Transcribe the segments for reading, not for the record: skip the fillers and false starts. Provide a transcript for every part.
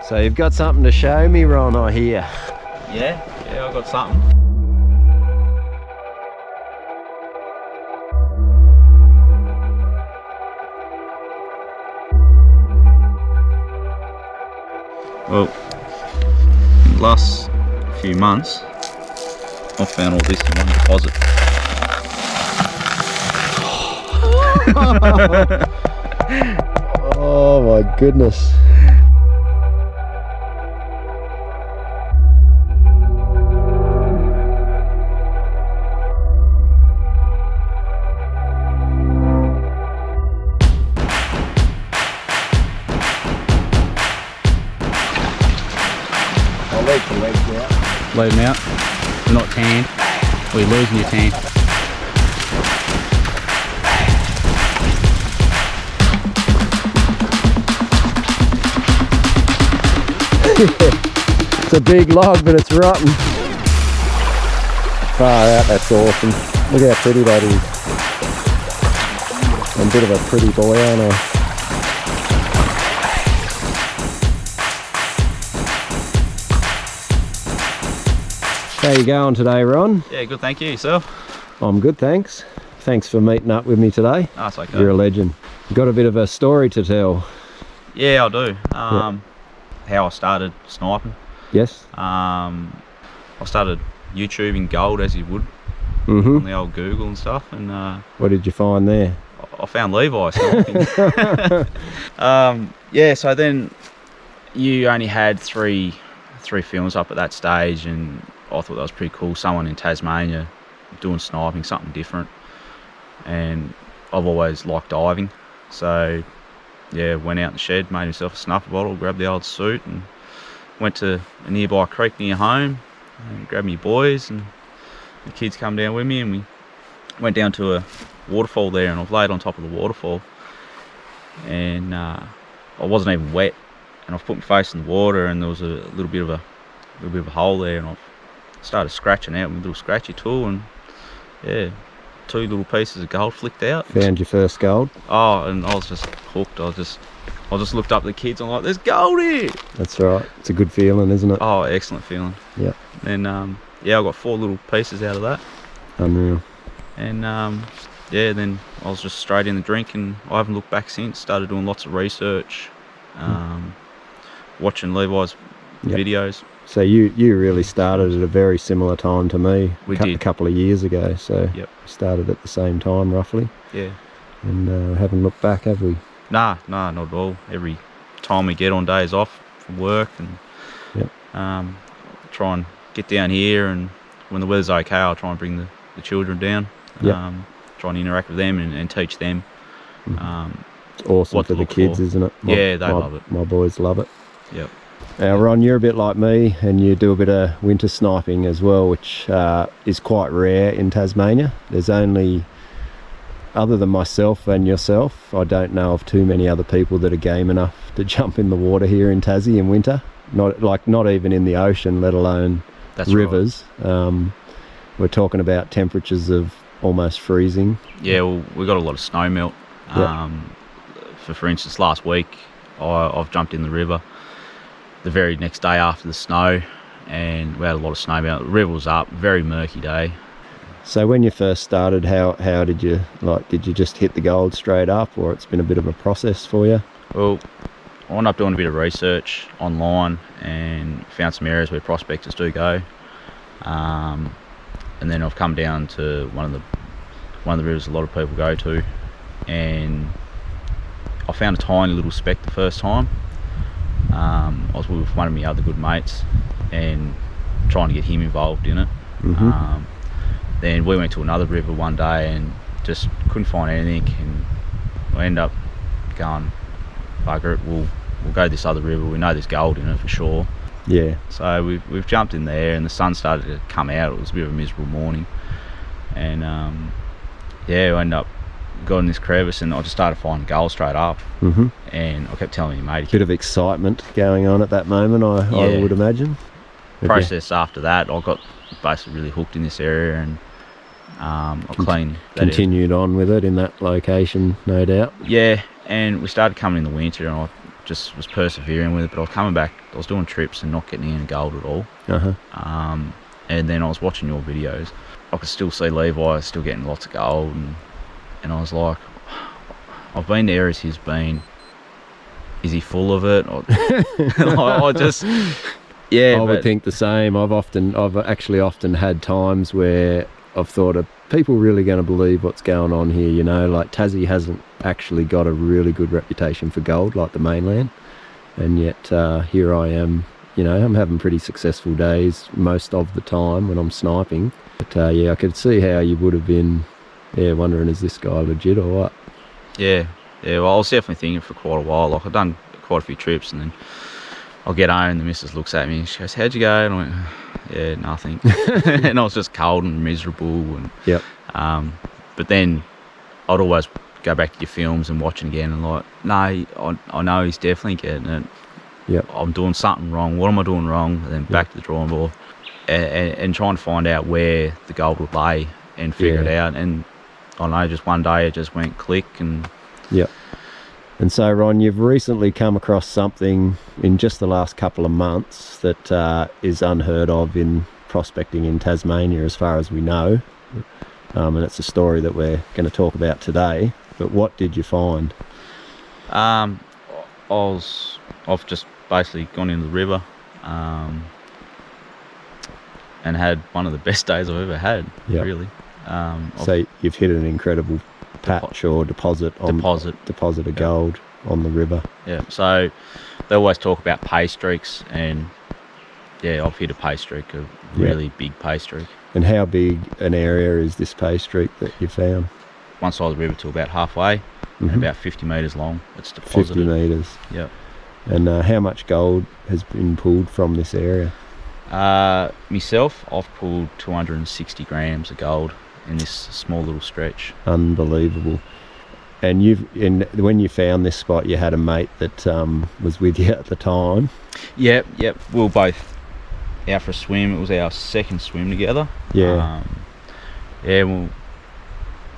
So you've got something to show me, Ron, I hear. Yeah, I've got something. Well, in the last few months, I've found all this in one deposit. Oh my goodness. I'll leave the legs out. Leave them out. They're not tanned. Or you're losing your tan. It's a big log, but it's rotten. Far out, that's awesome. Look how pretty that is. I'm a bit of a pretty boy, aren't I? How you going today, Ron? Yeah, good, thank you. Yourself? I'm good, thanks. Thanks for meeting up with me today. Oh, it's okay. You're a legend. You've got a bit of a story to tell. Yeah, I do. How I started sniping. Yes? I started YouTubing gold as you would Mm-hmm. on the old Google and stuff, and What did you find there? I found Levi sniping. Yeah, so then you only had three films up at that stage, and I thought that was pretty cool. Someone in Tasmania doing sniping, something different, and I've always liked diving, so yeah, went out in the shed, made myself a snuffer bottle, grabbed the old suit, and went to a nearby creek near home, and grabbed me boys, and the kids come down with me, and we went down to a waterfall there, and I've laid on top of the waterfall, and I wasn't even wet, and I've put my face in the water, and there was a little bit of a hole there, and I've started scratching out with a little scratchy tool, and yeah, 2 little pieces of gold flicked out. Found your first gold? Oh, and I was just hooked. I just looked up at the kids. I'm like, "There's gold here!" That's right. It's a good feeling, isn't it? Oh, excellent feeling. Yeah. And yeah, I got 4 little pieces out of that. Unreal. And yeah, then I was just straight in the drink, and I haven't looked back since. Started doing lots of research, watching Levi's videos. So you really started at a very similar time to me. We A did. couple of years ago. So Yep. we started at the same time roughly, Yeah. and haven't looked back, have we? Nah, not at all. Every time we get on days off from work, and Yep. try and get down here, and when the weather's okay, I'll try and bring the children down. Yep. Try and interact with them and teach them. It's awesome What for to the look kids, for. isn't it? Yeah, they love it. My boys love it. Yep. Now, Ron, you're a bit like me, and you do a bit of winter sniping as well, which is quite rare in Tasmania. There's only, other than myself and yourself, I don't know of too many other people that are game enough to jump in the water here in Tassie in winter. Not even in the ocean, let alone That's rivers. We're talking about temperatures of almost freezing. Yeah, well, we got a lot of snow melt. Yep. For instance, last week I've jumped in the river the very next day after the snow, and we had a lot of snow melt. The river was up, very murky day. So when you first started, how did you did you just hit the gold straight up, or it's been a bit of a process for you? Well, I ended up doing a bit of research online and found some areas where prospectors do go, and then I've come down to one of the rivers a lot of people go to, and I found a tiny little speck the first time. I was with one of my other good mates and trying to get him involved in it. Mm-hmm. Then we went to another river one day and just couldn't find anything, and I ended up going, bugger it, we'll go to this other river, we know there's gold in it for sure. Yeah. So we've jumped in there, and the sun started to come out. It was a bit of a miserable morning, and yeah, I ended up got in this crevice, and I just started finding gold straight up. Mm-hmm. And I kept telling my mate, Bit of excitement going on at that moment, I would imagine. process after that, I got basically really hooked in this area, and I cleaned that area. Continued on with it in that location, no doubt. Yeah, and we started coming in the winter, and I just was persevering with it. But I was coming back, I was doing trips and not getting any gold at all. And then I was watching your videos. I could still see Levi still getting lots of gold, and I was like, I've been to areas he's been. Is he full of it? Or, I just, yeah. I would think the same. I've actually often had times where I've thought, are people really going to believe what's going on here? You know, like Tassie hasn't actually got a really good reputation for gold like the mainland, and yet here I am. You know, I'm having pretty successful days most of the time when I'm sniping. But yeah, I could see how you would have been, wondering, is this guy legit or what? Yeah, well, I was definitely thinking for quite a while. Like, I've done quite a few trips, and then I'll get home and the missus looks at me and she goes, how'd you go? And I went, yeah, nothing. And I was just cold and miserable. And yep. But then I'd always go back to your films and watch it again and like, no, I know he's definitely getting it. Yep. I'm doing something wrong. What am I doing wrong? And then back to the drawing board and trying to find out where the gold would lay and figure it out. And I don't know, just one day it just went click. And yep. And so, Ron, you've recently come across something in just the last couple of months that is unheard of in prospecting in Tasmania, as far as we know. And it's a story that we're going to talk about today. But what did you find? I've just basically gone into the river and had one of the best days I've ever had, really. So you've hit an incredible patch or deposit of gold on the river. Yeah, so they always talk about Paystreaks, and yeah, I've hit a Paystreak, a really big Paystreak. And how big an area is this Paystreak that you found? One side of the river to about halfway, and about 50 metres long. It's deposited. 50 metres. Yeah. And how much gold has been pulled from this area? Myself, I've pulled 260 grams of gold in this small little stretch. Unbelievable. And when you found this spot, you had a mate that was with you at the time. Yep. We were both out for a swim. It was our second swim together. Yeah. Well,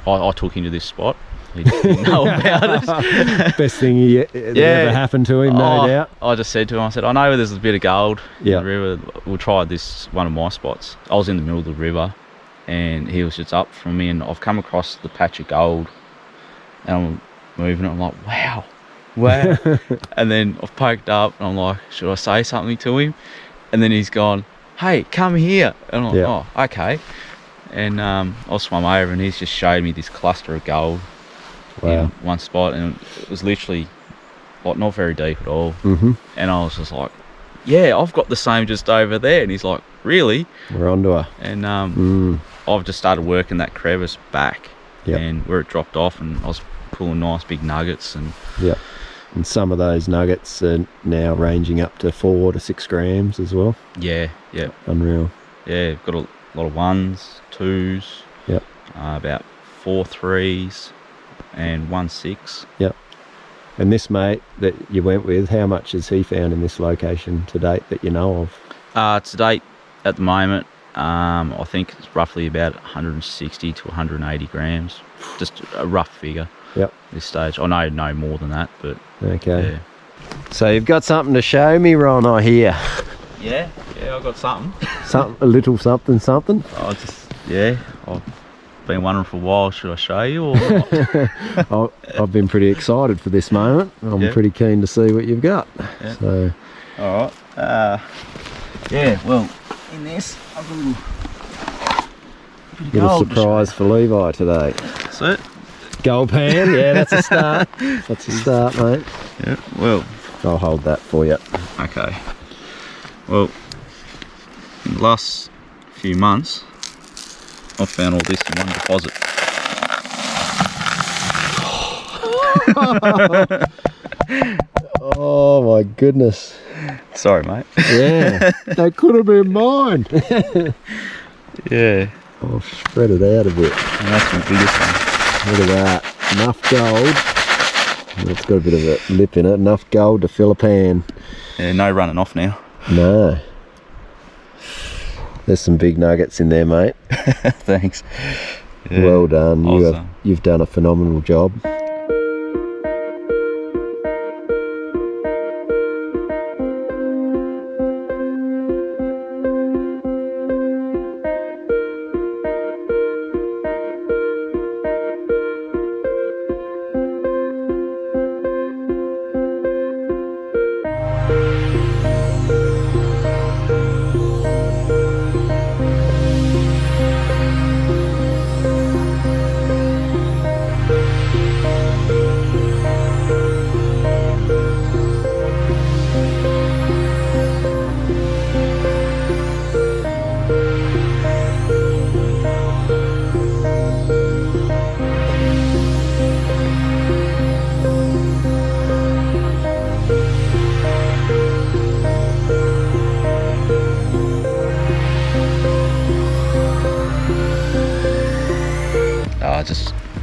I took him to this spot. He didn't know about it. Best thing that ever happened to him, no doubt. I just said to him, I said, I know there's a bit of gold in the river. We'll try this, one of my spots. I was in the middle of the river and he was just up from me, and I've come across the patch of gold and I'm moving it. I'm like, wow. And then I've poked up and I'm like, should I say something to him? And then he's gone, hey, come here. And I'm like, oh, okay. And I swam over and he's just showed me this cluster of gold. In one spot, and it was literally like not very deep at all. And I was just like, yeah, I've got the same just over there. And he's like, really? We're onto her. And I've just started working that crevice back, and where it dropped off, and I was pulling nice big nuggets. And and some of those nuggets are now ranging up to 4 to 6 grams as well. Unreal. Got a lot of 1s, 2s, about 4 3s and 1 6. And this mate that you went with, how much has he found in this location to date that you know of? To date, at the moment, I think it's roughly about 160 to 180 grams. Just a rough figure. This stage. I know no more than that, but okay. So you've got something to show me, Ron, I hear. Yeah, I've got something. A little something. I've been wondering for a while, should I show you or not? I've been pretty excited for this moment. I'm pretty keen to see what you've got. So, all right. Well, in this, I've got a little surprise for Levi today. That's it. Gold pan, that's a start. That's a start, mate. Yeah, well, I'll hold that for you. Okay. Well, in the last few months, I've found all this in one deposit. Oh my goodness. Sorry, mate. Yeah, that could have been mine. Yeah. I'll spread it out a bit. And that's my biggest one. Look at that. Enough gold. It's got a bit of a lip in it. Enough gold to fill a pan. Yeah, no running off now. No. There's some big nuggets in there, mate. Thanks. Yeah. Well done. You've done a phenomenal job.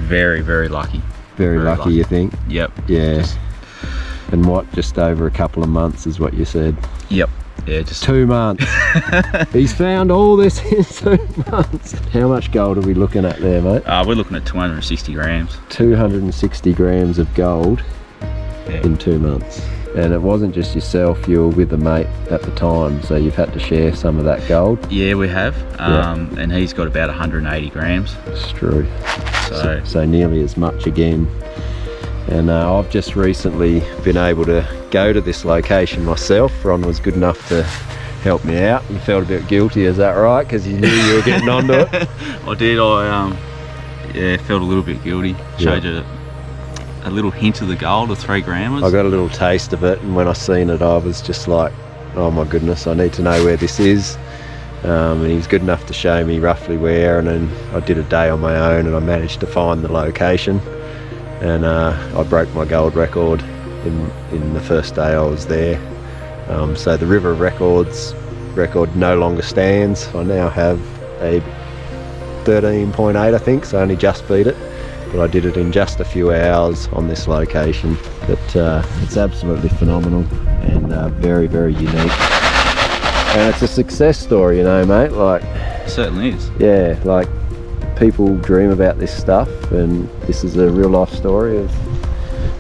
Very, very lucky. Very lucky, you think? Yep. Yeah. And what, just over a couple of months is what you said? Yep. Yeah, just 2 months. He's found all this in 2 months. How much gold are we looking at there, mate? we're looking at 260 grams. 260 grams of gold in 2 months. And it wasn't just yourself, you were with a mate at the time, so you've had to share some of that gold. Yeah, we have. And he's got about 180 grams. It's true. So, So nearly as much again. And I've just recently been able to go to this location myself. Ron was good enough to help me out. You felt a bit guilty, is that right? Because you knew you were getting onto it. I did. I felt a little bit guilty. Showed you a little hint of the gold, of 3 grammers. I got a little taste of it, and when I seen it, I was just like, oh my goodness, I need to know where this is. And he was good enough to show me roughly where, and then I did a day on my own, and I managed to find the location. And I broke my gold record in the first day I was there. So the River of Records record no longer stands. I now have a 13.8, I think, so I only just beat it. But I did it in just a few hours on this location. But it's absolutely phenomenal and very, very unique. And it's a success story, you know, mate. Like, It certainly is. yeah, like, people dream about this stuff, and this is a real life story of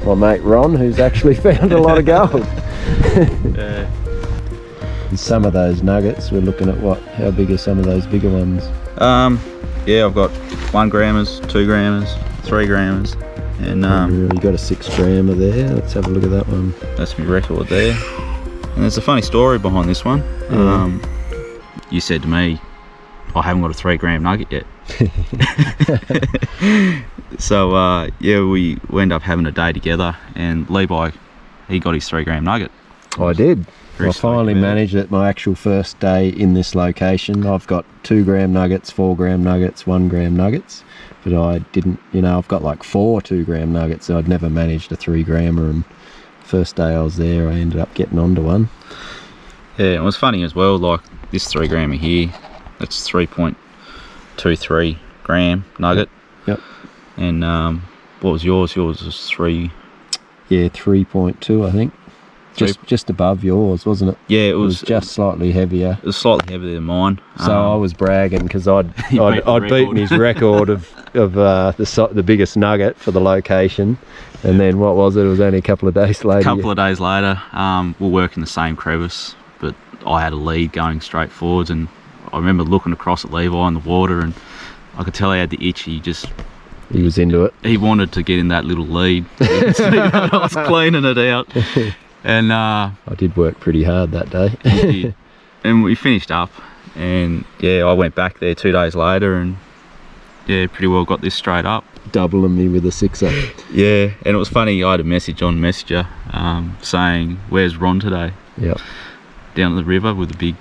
my mate Ron, who's actually found a lot of gold. And some of those nuggets, we're looking at how big are some of those bigger ones? Yeah, I've got 1 grammers, 2 grammers, 3 grammers, and You got a 6 grammer there. Let's have a look at that one. that's my record there. And there's a funny story behind this one. You said to me, I haven't got a 3 gram nugget yet. So yeah, we end up having a day together, and Levi, he got his 3 gram nugget. I did. Very I finally stoked about it. managed it my actual first day in this location. I've got 2 gram nuggets, 4 gram nuggets, 1 gram nuggets, but I didn't, I've got like 4 2 gram nuggets, so I'd never managed a 3 grammer, and first day I was there I ended up getting onto one. Yeah, it was funny as well, like this 3 grammer here, that's 3.23 gram nugget. Yep. And what was yours? Yours was 3. Yeah, 3.2 I think. Just above yours, wasn't it? Yeah, It was just slightly heavier. It was slightly heavier than mine. So I was bragging because I'd beat the beaten his record of the biggest nugget for the location, and then what was it? It was only a couple of days later. A couple of days later, we'll work in the same crevice, but I had a lead going straight forwards, and I remember looking across at Levi in the water, and I could tell he had the itch. He was into it. He wanted to get in that little lead. I was cleaning it out, and I did work pretty hard that day. he did. And we finished up, and yeah, I went back there 2 days later, and yeah, pretty well got this straight up. Doubling me with a 6-er. Yeah, and it was funny, I had a message on Messenger saying, "Where's Ron today?" Yep. Down at the river with a big...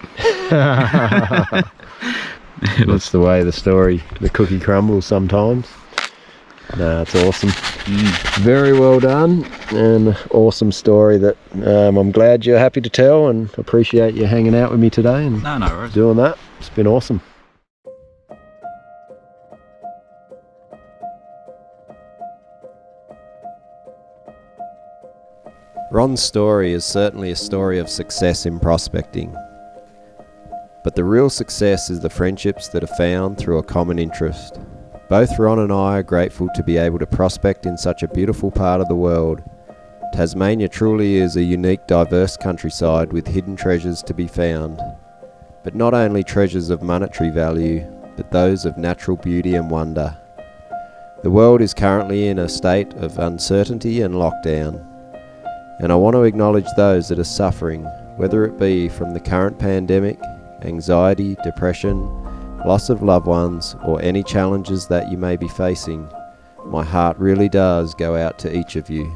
That's the way the cookie crumbles sometimes. No, it's awesome. Very well done, and awesome story that I'm glad you're happy to tell, and appreciate you hanging out with me today and No worries. doing that. It's been awesome. Ron's story is certainly a story of success in prospecting. But the real success is the friendships that are found through a common interest. Both Ron and I are grateful to be able to prospect in such a beautiful part of the world. Tasmania truly is a unique, diverse countryside with hidden treasures to be found. But not only treasures of monetary value, but those of natural beauty and wonder. The world is currently in a state of uncertainty and lockdown. And I want to acknowledge those that are suffering, whether it be from the current pandemic, anxiety, depression, loss of loved ones, or any challenges that you may be facing. My heart really does go out to each of you.